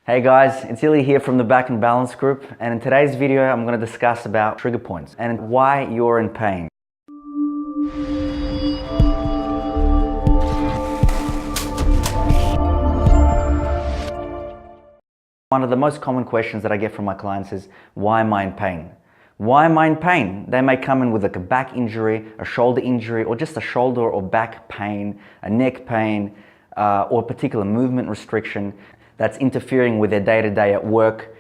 Hey guys, it's Ilya here from the Back and Balance group, and in today's video I'm going to discuss about trigger points and why you're in pain. One of the most common questions that I get from my clients is, why am I in pain? Why am I in pain? They may come in with like a back injury, a shoulder injury, or just a shoulder or back pain, a neck pain, or a particular movement restriction that's interfering with their day-to-day at work,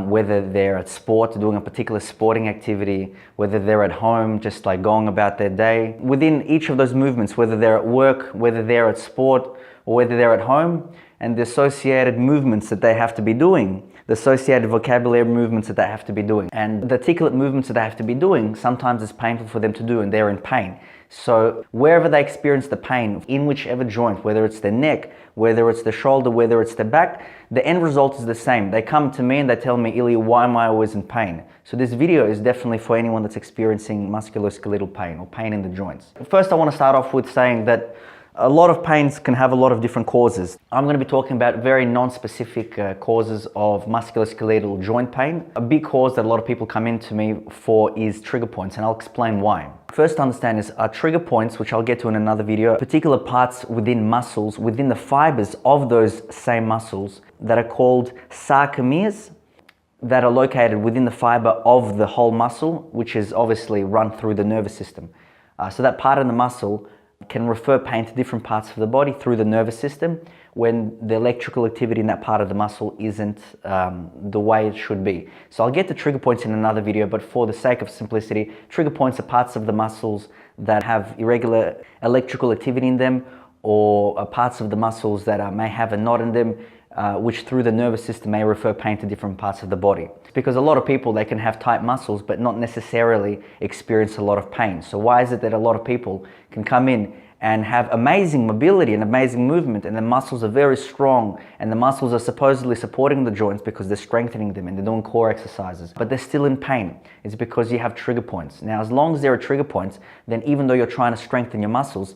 whether they're at sport, doing a particular sporting activity, whether they're at home, just like going about their day. Within each of those movements, whether they're at work, whether they're at sport, or whether they're at home, and the associated movements that they have to be doing, the associated vocabulary movements that they have to be doing, and the articulate movements that they have to be doing, sometimes it's painful for them to do and they're in pain. So wherever they experience the pain, in whichever joint, whether it's their neck, whether it's the shoulder, whether it's the back, the end result is the same. They come to me and they tell me, Ilya, why am I always in pain? So this video is definitely for anyone that's experiencing musculoskeletal pain or pain in the joints. First, I want to start off with saying that a lot of pains can have a lot of different causes. I'm going to be talking about very non-specific causes of musculoskeletal joint pain. A big cause that a lot of people come into me for is trigger points, and I'll explain why. First to understand is trigger points, which I'll get to in another video, particular parts within muscles, within the fibers of those same muscles that are called sarcomeres, that are located within the fiber of the whole muscle, which is obviously run through the nervous system. So that part of the muscle can refer pain to different parts of the body through the nervous system when the electrical activity in that part of the muscle isn't the way it should be. So I'll get to trigger points in another video, but for the sake of simplicity, trigger points are parts of the muscles that have irregular electrical activity in them, or parts of the muscles that may have a knot in them, which through the nervous system may refer pain to different parts of the body. Because a lot of people, they can have tight muscles but not necessarily experience a lot of pain. So why is it that a lot of people can come in and have amazing mobility and amazing movement, and the muscles are very strong, and the muscles are supposedly supporting the joints because they're strengthening them and they're doing core exercises, but they're still in pain? It's because you have trigger points. Now, as long as there are trigger points, then even though you're trying to strengthen your muscles,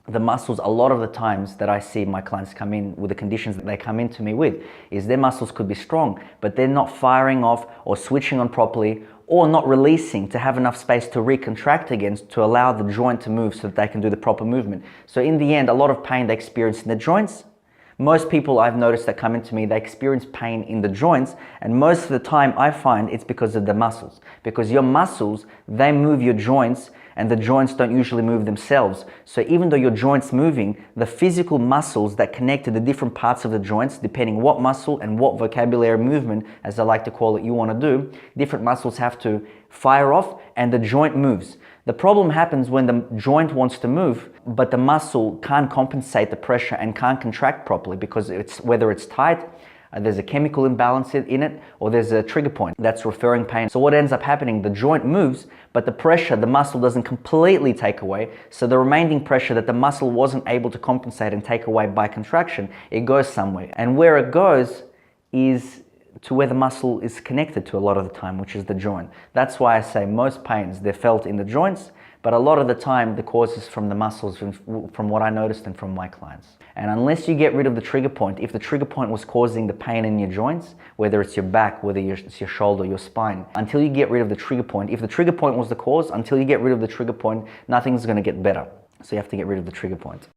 the muscles, a lot of the times that I see my clients come in with the conditions that they come into me with, is their muscles could be strong, but they're not firing off or switching on properly, or not releasing to have enough space to recontract again to allow the joint to move so that they can do the proper movement. So in the end, a lot of pain they experience in the joints. Most people I've noticed that come into me, they experience pain in the joints, and most of the time I find it's because of the muscles. Because your muscles, they move your joints, and the joints don't usually move themselves. So even though your joint's moving, the physical muscles that connect to the different parts of the joints, depending what muscle and what vocabulary movement, as I like to call it, you want to do, different muscles have to fire off and the joint moves. The problem happens when the joint wants to move, but the muscle can't compensate the pressure and can't contract properly because whether it's tight, there's a chemical imbalance in it, or there's a trigger point that's referring pain. So what ends up happening, the joint moves, but the pressure, the muscle doesn't completely take away. So the remaining pressure that the muscle wasn't able to compensate and take away by contraction, it goes somewhere. And where it goes is to where the muscle is connected to a lot of the time, which is the joint. That's why I say most pains, they're felt in the joints, but a lot of the time the cause is from the muscles, from what I noticed and from my clients. And unless you get rid of the trigger point, if the trigger point was causing the pain in your joints, whether it's your back, whether it's your shoulder, your spine, until you get rid of the trigger point, if the trigger point was the cause, until you get rid of the trigger point, nothing's going to get better. So you have to get rid of the trigger point.